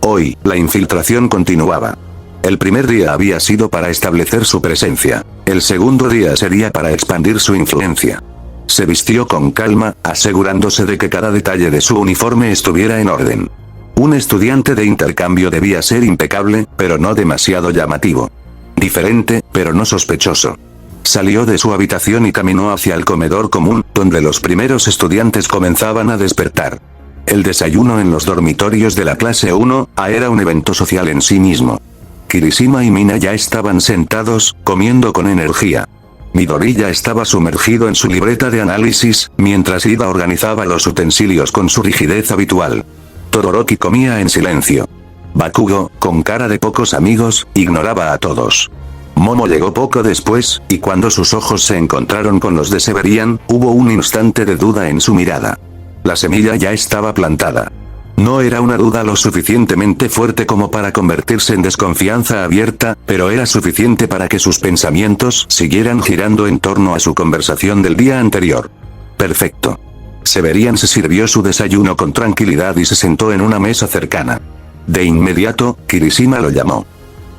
Hoy, la infiltración continuaba. El primer día había sido para establecer su presencia. El segundo día sería para expandir su influencia. Se vistió con calma, asegurándose de que cada detalle de su uniforme estuviera en orden. Un estudiante de intercambio debía ser impecable, pero no demasiado llamativo. Diferente, pero no sospechoso. Salió de su habitación y caminó hacia el comedor común, donde los primeros estudiantes comenzaban a despertar. El desayuno en los dormitorios de la clase 1A era un evento social en sí mismo. Kirishima y Mina ya estaban sentados, comiendo con energía. Midori ya estaba sumergido en su libreta de análisis, mientras Ida organizaba los utensilios con su rigidez habitual. Todoroki comía en silencio. Bakugo, con cara de pocos amigos, ignoraba a todos. Momo llegó poco después, y cuando sus ojos se encontraron con los de Severian, hubo un instante de duda en su mirada. La semilla ya estaba plantada. No era una duda lo suficientemente fuerte como para convertirse en desconfianza abierta, pero era suficiente para que sus pensamientos siguieran girando en torno a su conversación del día anterior. Perfecto. Severian se sirvió su desayuno con tranquilidad y se sentó en una mesa cercana. De inmediato, Kirishima lo llamó.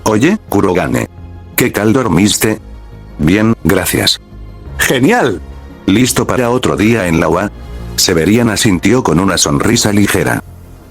Oye, Kurogane. ¿Qué tal dormiste? Bien, gracias. ¡Genial! ¿Listo para otro día en la UA? Severian asintió con una sonrisa ligera.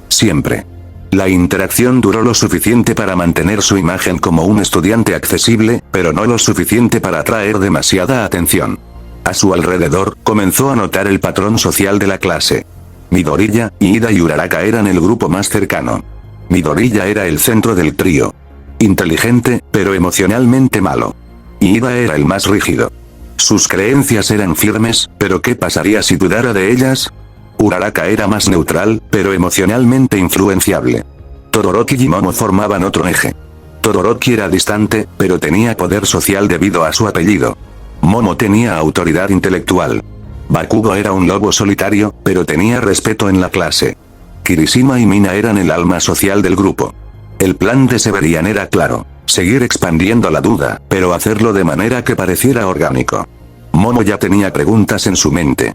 Siempre. La interacción duró lo suficiente para mantener su imagen como un estudiante accesible, pero no lo suficiente para atraer demasiada atención. A su alrededor, comenzó a notar el patrón social de la clase. Midoriya, Ida y Uraraka eran el grupo más cercano. Midoriya era el centro del trío. Inteligente, pero emocionalmente malo. Ida era el más rígido. Sus creencias eran firmes, pero ¿qué pasaría si dudara de ellas? Uraraka era más neutral, pero emocionalmente influenciable. Todoroki y Momo formaban otro eje. Todoroki era distante, pero tenía poder social debido a su apellido. Momo tenía autoridad intelectual. Bakugo era un lobo solitario, pero tenía respeto en la clase. Kirishima y Mina eran el alma social del grupo. El plan de Severian era claro. Seguir expandiendo la duda, pero hacerlo de manera que pareciera orgánico. Momo ya tenía preguntas en su mente.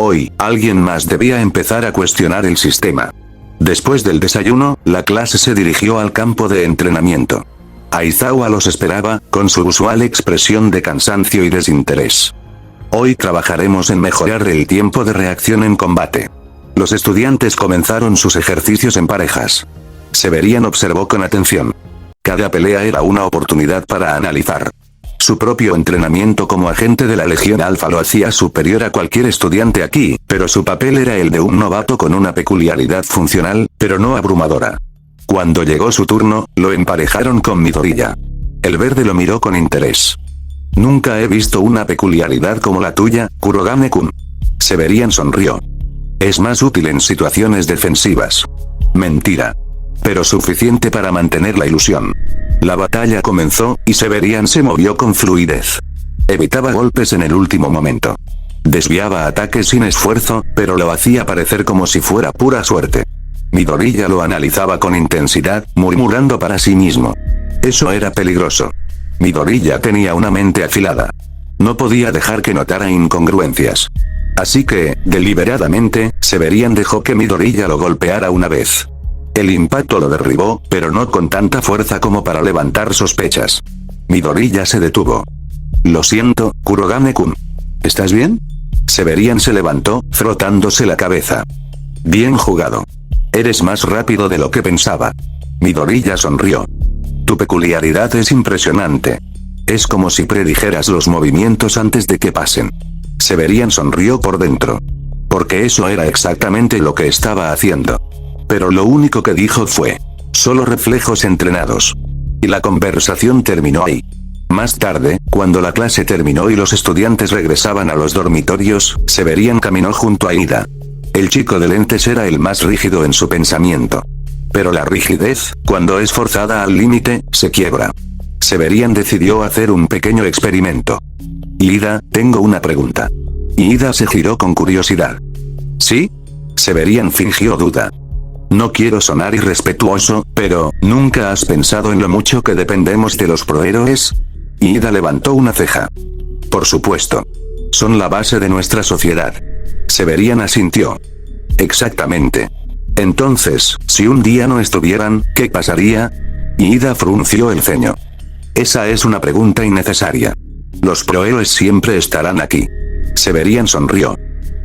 Hoy, alguien más debía empezar a cuestionar el sistema. Después del desayuno, la clase se dirigió al campo de entrenamiento. Aizawa los esperaba, con su usual expresión de cansancio y desinterés. Hoy trabajaremos en mejorar el tiempo de reacción en combate. Los estudiantes comenzaron sus ejercicios en parejas. Severian observó con atención. Cada pelea era una oportunidad para analizar. Su propio entrenamiento como agente de la Legión Alfa lo hacía superior a cualquier estudiante aquí, pero su papel era el de un novato con una peculiaridad funcional, pero no abrumadora. Cuando llegó su turno, lo emparejaron con Midoriya. El verde lo miró con interés. Nunca he visto una peculiaridad como la tuya, Kurogane-kun. Severian sonrió. Es más útil en situaciones defensivas. Mentira. Pero suficiente para mantener la ilusión. La batalla comenzó, y Severian se movió con fluidez. Evitaba golpes en el último momento. Desviaba ataques sin esfuerzo, pero lo hacía parecer como si fuera pura suerte. Midoriya lo analizaba con intensidad, murmurando para sí mismo. Eso era peligroso. Midoriya tenía una mente afilada. No podía dejar que notara incongruencias. Así que, deliberadamente, Severian dejó que Midoriya lo golpeara una vez. El impacto lo derribó, pero no con tanta fuerza como para levantar sospechas. Midoriya se detuvo. Lo siento, Kurogane-kun. ¿Estás bien? Severian se levantó, frotándose la cabeza. Bien jugado. Eres más rápido de lo que pensaba. Midoriya sonrió. Tu peculiaridad es impresionante. Es como si predijeras los movimientos antes de que pasen. Severian sonrió por dentro. Porque eso era exactamente lo que estaba haciendo. Pero lo único que dijo fue: solo reflejos entrenados. Y la conversación terminó ahí. Más tarde, cuando la clase terminó y los estudiantes regresaban a los dormitorios, Severian caminó junto a Ida. El chico de lentes era el más rígido en su pensamiento. Pero la rigidez, cuando es forzada al límite, se quiebra. Severian decidió hacer un pequeño experimento. Ida, tengo una pregunta. Ida se giró con curiosidad. ¿Sí? Severian fingió duda. No quiero sonar irrespetuoso, pero, ¿nunca has pensado en lo mucho que dependemos de los prohéroes? Ida levantó una ceja. Por supuesto. Son la base de nuestra sociedad. Severian asintió. Exactamente. Entonces, si un día no estuvieran, ¿qué pasaría? Ida frunció el ceño. Esa es una pregunta innecesaria. Los prohéroes siempre estarán aquí. Severian sonrió.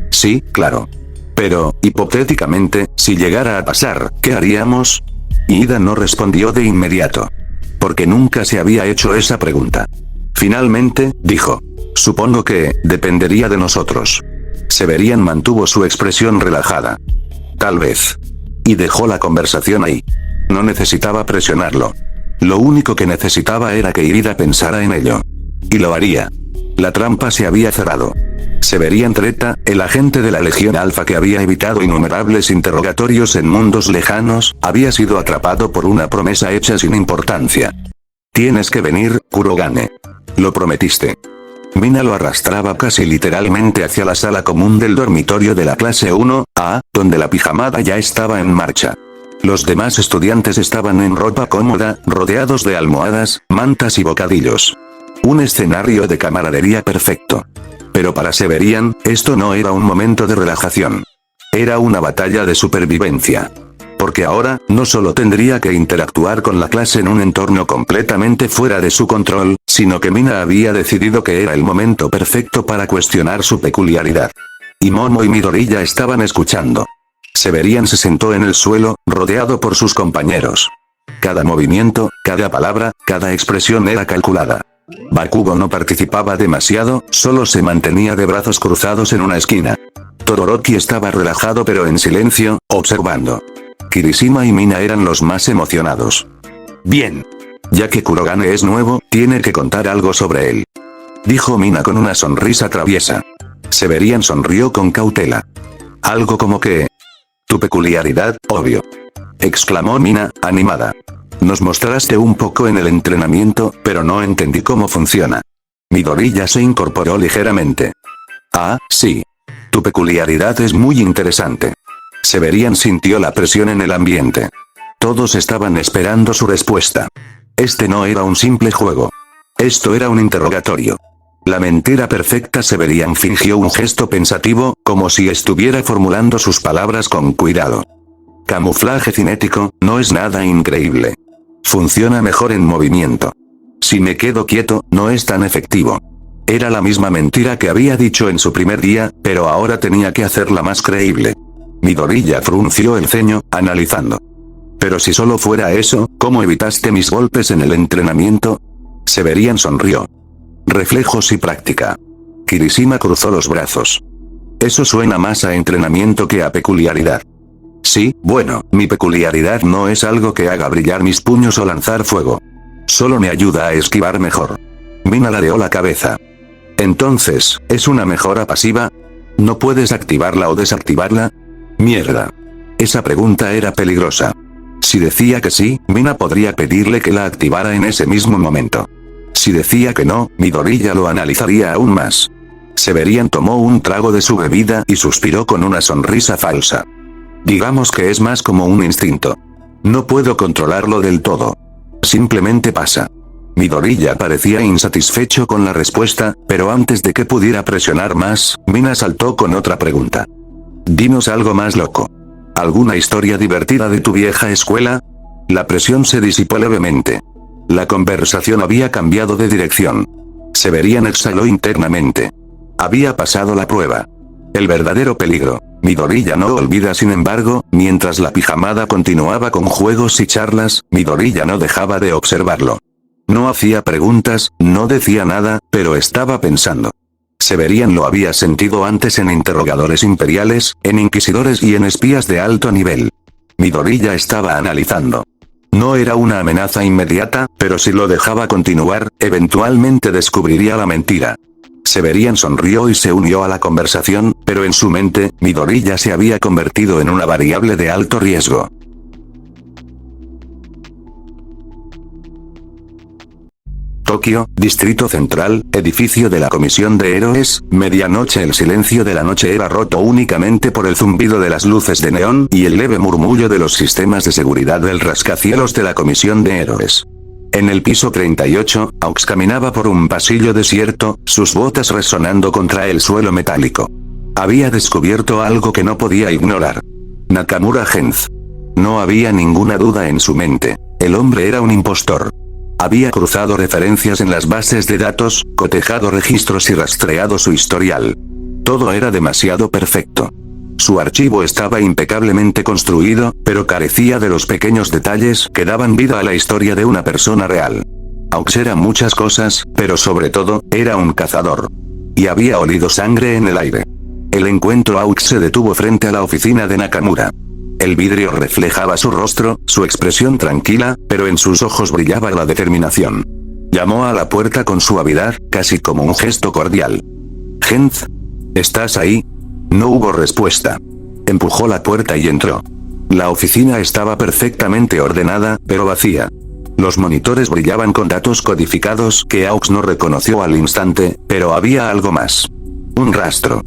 Sí, claro. Pero, hipotéticamente, si llegara a pasar, ¿qué haríamos? Ida no respondió de inmediato. Porque nunca se había hecho esa pregunta. Finalmente, dijo. Supongo que, dependería de nosotros. Severian mantuvo su expresión relajada. Tal vez. Y dejó la conversación ahí. No necesitaba presionarlo. Lo único que necesitaba era que Ida pensara en ello. Y lo haría. La trampa se había cerrado. Severian Treta, el agente de la Legión Alfa que había evitado innumerables interrogatorios en mundos lejanos, había sido atrapado por una promesa hecha sin importancia. Tienes que venir, Kurogane. Lo prometiste. Mina lo arrastraba casi literalmente hacia la sala común del dormitorio de la clase 1A, donde la pijamada ya estaba en marcha. Los demás estudiantes estaban en ropa cómoda, rodeados de almohadas, mantas y bocadillos. Un escenario de camaradería perfecto. Pero para Severian, esto no era un momento de relajación. Era una batalla de supervivencia. Porque ahora, no solo tendría que interactuar con la clase en un entorno completamente fuera de su control, sino que Mina había decidido que era el momento perfecto para cuestionar su peculiaridad. Y Momo y Midoriya estaban escuchando. Severian se sentó en el suelo, rodeado por sus compañeros. Cada movimiento, cada palabra, cada expresión era calculada. Bakugo no participaba demasiado, solo se mantenía de brazos cruzados en una esquina. Todoroki estaba relajado pero en silencio, observando. Kirishima y Mina eran los más emocionados. Bien. Ya que Kurogane es nuevo, tiene que contar algo sobre él. Dijo Mina con una sonrisa traviesa. Severian sonrió con cautela. Algo como que... Tu peculiaridad, obvio. Exclamó Mina, animada. Nos mostraste un poco en el entrenamiento, pero no entendí cómo funciona. Midoriya se incorporó ligeramente. Ah, sí. Tu peculiaridad es muy interesante. Severian sintió la presión en el ambiente. Todos estaban esperando su respuesta. Este no era un simple juego. Esto era un interrogatorio. La mentira perfecta. Severian fingió un gesto pensativo, como si estuviera formulando sus palabras con cuidado. Camuflaje cinético, no es nada increíble. Funciona mejor en movimiento. Si me quedo quieto, no es tan efectivo. Era la misma mentira que había dicho en su primer día, pero ahora tenía que hacerla más creíble. Midoriya frunció el ceño, analizando. Pero si solo fuera eso, ¿cómo evitaste mis golpes en el entrenamiento? Severian sonrió. Reflejos y práctica. Kirishima cruzó los brazos. Eso suena más a entrenamiento que a peculiaridad. Sí, bueno, mi peculiaridad no es algo que haga brillar mis puños o lanzar fuego. Solo me ayuda a esquivar mejor. Mina ladeó la cabeza. Entonces, ¿es una mejora pasiva? ¿No puedes activarla o desactivarla? Mierda. Esa pregunta era peligrosa. Si decía que sí, Mina podría pedirle que la activara en ese mismo momento. Si decía que no, Midoriya lo analizaría aún más. Severian tomó un trago de su bebida y suspiró con una sonrisa falsa. Digamos que es más como un instinto. No puedo controlarlo del todo. Simplemente pasa. Midoriya parecía insatisfecho con la respuesta, pero antes de que pudiera presionar más, Mina saltó con otra pregunta. Dinos algo más loco. ¿Alguna historia divertida de tu vieja escuela? La presión se disipó levemente. La conversación había cambiado de dirección. Severian exhaló internamente. Había pasado la prueba. El verdadero peligro. Midoriya no olvida. Sin embargo, mientras la pijamada continuaba con juegos y charlas, Midoriya no dejaba de observarlo. No hacía preguntas, no decía nada, pero estaba pensando. Severian lo había sentido antes en interrogadores imperiales, en inquisidores y en espías de alto nivel. Midoriya estaba analizando. No era una amenaza inmediata, pero si lo dejaba continuar, eventualmente descubriría la mentira. Severian sonrió y se unió a la conversación, pero en su mente, Midoriya se había convertido en una variable de alto riesgo. Tokio, Distrito Central, edificio de la Comisión de Héroes, medianoche. El silencio de la noche era roto únicamente por el zumbido de las luces de neón y el leve murmullo de los sistemas de seguridad del rascacielos de la Comisión de Héroes. En el piso 38, Aux caminaba por un pasillo desierto, sus botas resonando contra el suelo metálico. Había descubierto algo que no podía ignorar. Nakamura Genz. No había ninguna duda en su mente. El hombre era un impostor. Había cruzado referencias en las bases de datos, cotejado registros y rastreado su historial. Todo era demasiado perfecto. Su archivo estaba impecablemente construido, pero carecía de los pequeños detalles que daban vida a la historia de una persona real. Aux era muchas cosas, pero sobre todo, era un cazador. Y había olido sangre en el aire. El encuentro. Aux se detuvo frente a la oficina de Nakamura. El vidrio reflejaba su rostro, su expresión tranquila, pero en sus ojos brillaba la determinación. Llamó a la puerta con suavidad, casi como un gesto cordial. «Genz, ¿estás ahí?» No hubo respuesta. Empujó la puerta y entró. La oficina estaba perfectamente ordenada, pero vacía. Los monitores brillaban con datos codificados que Aux no reconoció al instante, pero había algo más. Un rastro.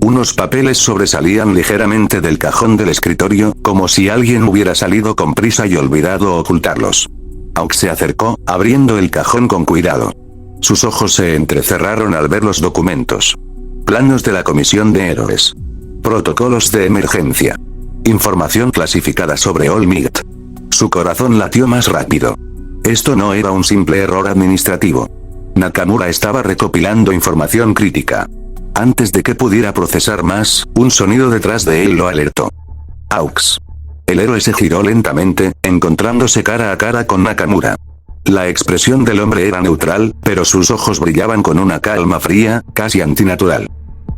Unos papeles sobresalían ligeramente del cajón del escritorio, como si alguien hubiera salido con prisa y olvidado ocultarlos. Aux se acercó, abriendo el cajón con cuidado. Sus ojos se entrecerraron al ver los documentos. Planos de la Comisión de Héroes. Protocolos de emergencia. Información clasificada sobre All Might. Su corazón latió más rápido. Esto no era un simple error administrativo. Nakamura estaba recopilando información crítica. Antes de que pudiera procesar más, un sonido detrás de él lo alertó. Aux. El héroe se giró lentamente, encontrándose cara a cara con Nakamura. La expresión del hombre era neutral, pero sus ojos brillaban con una calma fría, casi antinatural.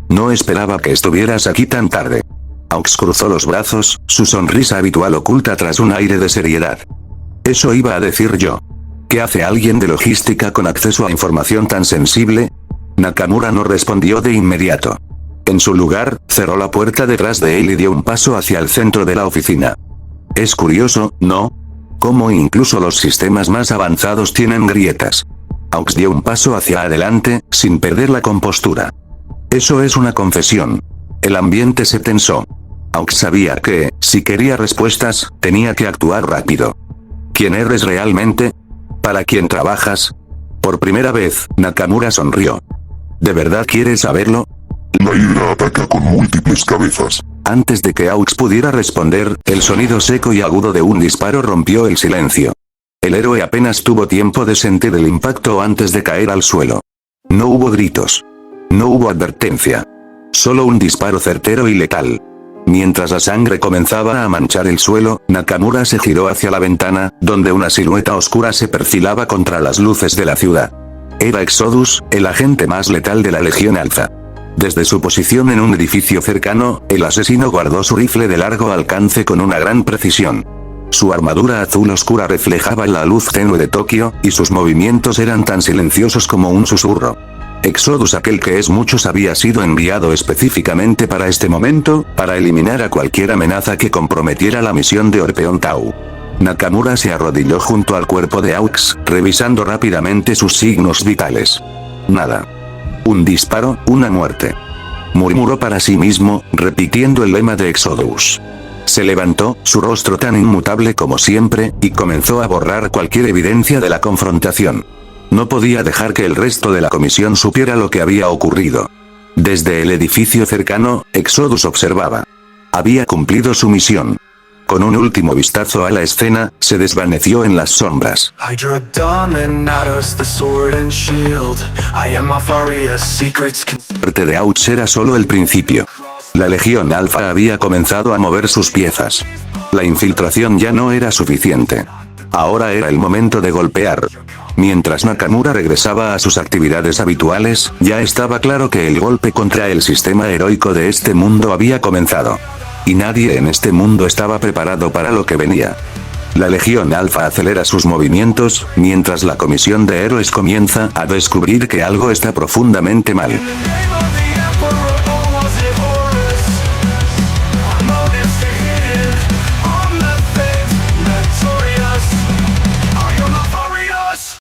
No esperaba que estuvieras aquí tan tarde. Aux cruzó los brazos, su sonrisa habitual oculta tras un aire de seriedad. Eso iba a decir yo. ¿Qué hace alguien de logística con acceso a información tan sensible? Nakamura no respondió de inmediato. En su lugar, cerró la puerta detrás de él y dio un paso hacia el centro de la oficina. Es curioso, ¿no? Cómo incluso los sistemas más avanzados tienen grietas. Aux dio un paso hacia adelante, sin perder la compostura. Eso es una confesión. El ambiente se tensó. Aux sabía que, si quería respuestas, tenía que actuar rápido. ¿Quién eres realmente? ¿Para quién trabajas? Por primera vez, Nakamura sonrió. ¿De verdad quieres saberlo? La Hidra ataca con múltiples cabezas. Antes de que Aux pudiera responder, el sonido seco y agudo de un disparo rompió el silencio. El héroe apenas tuvo tiempo de sentir el impacto antes de caer al suelo. No hubo gritos. No hubo advertencia. Solo un disparo certero y letal. Mientras la sangre comenzaba a manchar el suelo, Nakamura se giró hacia la ventana, donde una silueta oscura se perfilaba contra las luces de la ciudad. Era Exodus, el agente más letal de la Legión Alpha. Desde su posición en un edificio cercano, el asesino guardó su rifle de largo alcance con una gran precisión. Su armadura azul oscura reflejaba la luz tenue de Tokio, y sus movimientos eran tan silenciosos como un susurro. Exodus, aquel que es muchos, había sido enviado específicamente para este momento, para eliminar a cualquier amenaza que comprometiera la misión de Orpeon Tau. Nakamura se arrodilló junto al cuerpo de Aux, revisando rápidamente sus signos vitales. Nada. Un disparo, una muerte. Murmuró para sí mismo, repitiendo el lema de Exodus. Se levantó, su rostro tan inmutable como siempre, y comenzó a borrar cualquier evidencia de la confrontación. No podía dejar que el resto de la comisión supiera lo que había ocurrido. Desde el edificio cercano, Exodus observaba. Había cumplido su misión. Con un último vistazo a la escena, se desvaneció en las sombras. Parte de Aux era solo el principio. La Legión Alpha había comenzado a mover sus piezas. La infiltración ya no era suficiente. Ahora era el momento de golpear. Mientras Nakamura regresaba a sus actividades habituales, ya estaba claro que el golpe contra el sistema heroico de este mundo había comenzado. Y nadie en este mundo estaba preparado para lo que venía. La Legión Alpha acelera sus movimientos, mientras la comisión de héroes comienza a descubrir que algo está profundamente mal.